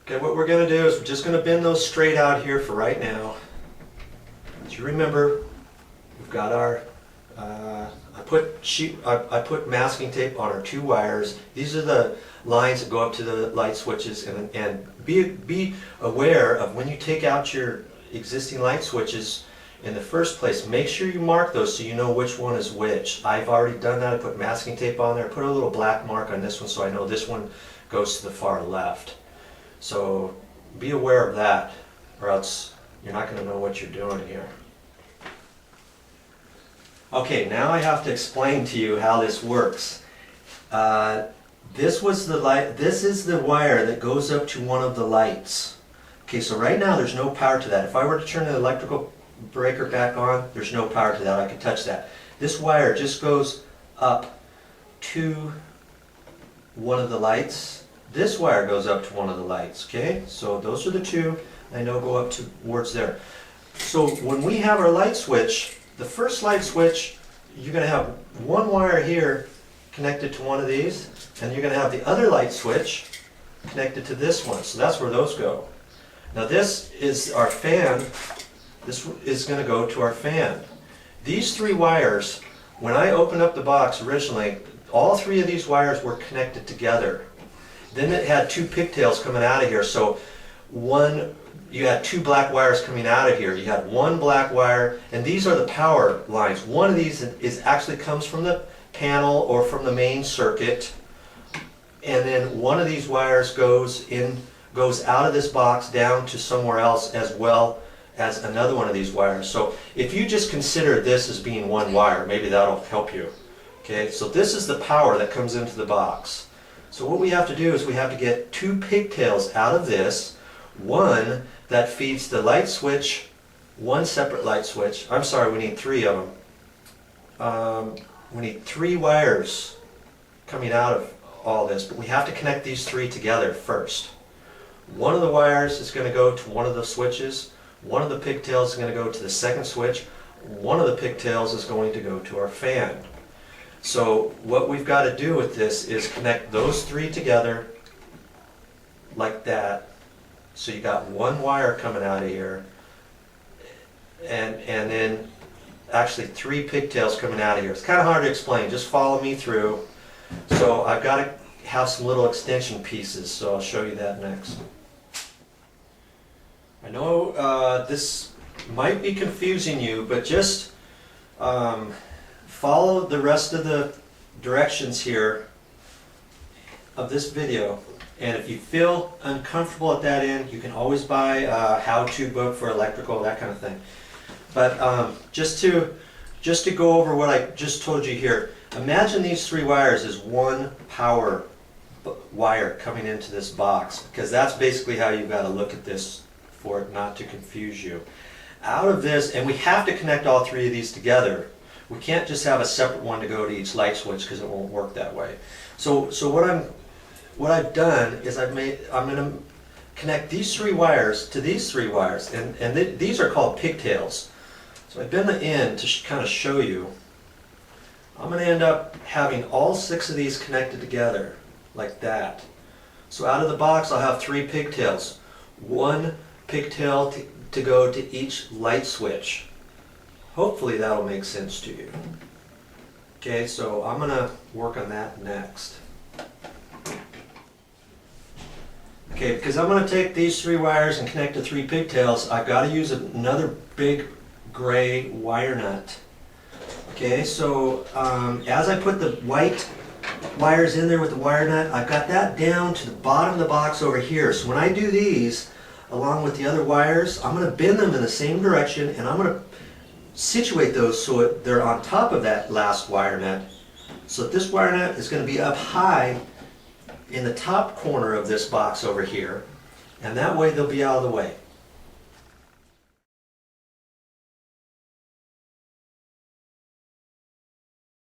Okay, what we're going to do is we're just going to bend those straight out here for right now. As you remember, we've got our, I put masking tape on our 2 wires. These are the lines that go up to the light switches, and be aware of when you take out your existing light switches in the first place, make sure you mark those so you know which one is which. I've already done that. I put masking tape on there. I put a little black mark on this one so I know this one goes to the far left. So be aware of that, or else you're not going to know what you're doing here. Okay, now I have to explain to you how this works. This is the wire that goes up to one of the lights. Okay, so right now there's no power to that. If I were to turn the electrical breaker back on, there's no power to that. I can touch that. This wire just goes up to one of the lights. This wire goes up to one of the lights. Okay, so those are the 2 I know go up towards there. So when we have our light switch, the first light switch, you're going to have one wire here connected to one of these, and you're going to have the other light switch connected to this one. So that's where those go. Now this is our fan. This is going to go to our fan. These 3 wires, when I opened up the box originally, all 3 of these wires were connected together. Then it had 2 pigtails coming out of here. So you had 2 black wires coming out of here. You had 1 black wire, and these are the power lines. One of these actually comes from the panel or from the main circuit, and then one of these wires goes out of this box down to somewhere else, as well as another one of these wires. So if you just consider this as being 1 wire, maybe that'll help you. Okay, so this is the power that comes into the box. So what we have to do is we have to get 2 pigtails out of this. One that feeds the light switch, 1 separate light switch. I'm sorry, we need 3 of them. We need 3 wires coming out of all this, but we have to connect these 3 together first. One of the wires is going to go to one of the switches. One of the pigtails is going to go to the second switch. One of the pigtails is going to go to our fan. So what we've got to do with this is connect those 3 together like that. So you got 1 wire coming out of here, and then actually 3 pigtails coming out of here. It's kind of hard to explain. Just follow me through. So I've got to have some little extension pieces, so I'll show you that next. I know this might be confusing you, but just follow the rest of the directions here of this video. And if you feel uncomfortable at that end, you can always buy a how-to book for electrical, that kind of thing. But just to go over what I just told you here, imagine these 3 wires as 1 power wire coming into this box, because that's basically how you've got to look at this for it not to confuse you. Out of this, and we have to connect all 3 of these together. We can't just have a separate one to go to each light switch, because it won't work that way. So what I've done is I'm going to connect these 3 wires to these 3 wires, and these are called pigtails. So I bend the end to kind of show you. I'm going to end up having all 6 of these connected together like that. So out of the box I'll have 3 pigtails. 1 pigtail to go to each light switch. Hopefully that'll make sense to you. Okay, so I'm going to work on that next. Okay, because I'm going to take these 3 wires and connect to 3 pigtails, I've got to use another big gray wire nut. Okay, so as I put the white wires in there with the wire nut, I've got that down to the bottom of the box over here. So when I do these, along with the other wires, I'm going to bend them in the same direction, and I'm going to situate those so they're on top of that last wire nut. So this wire nut is going to be up high in the top corner of this box over here, and that way they'll be out of the way.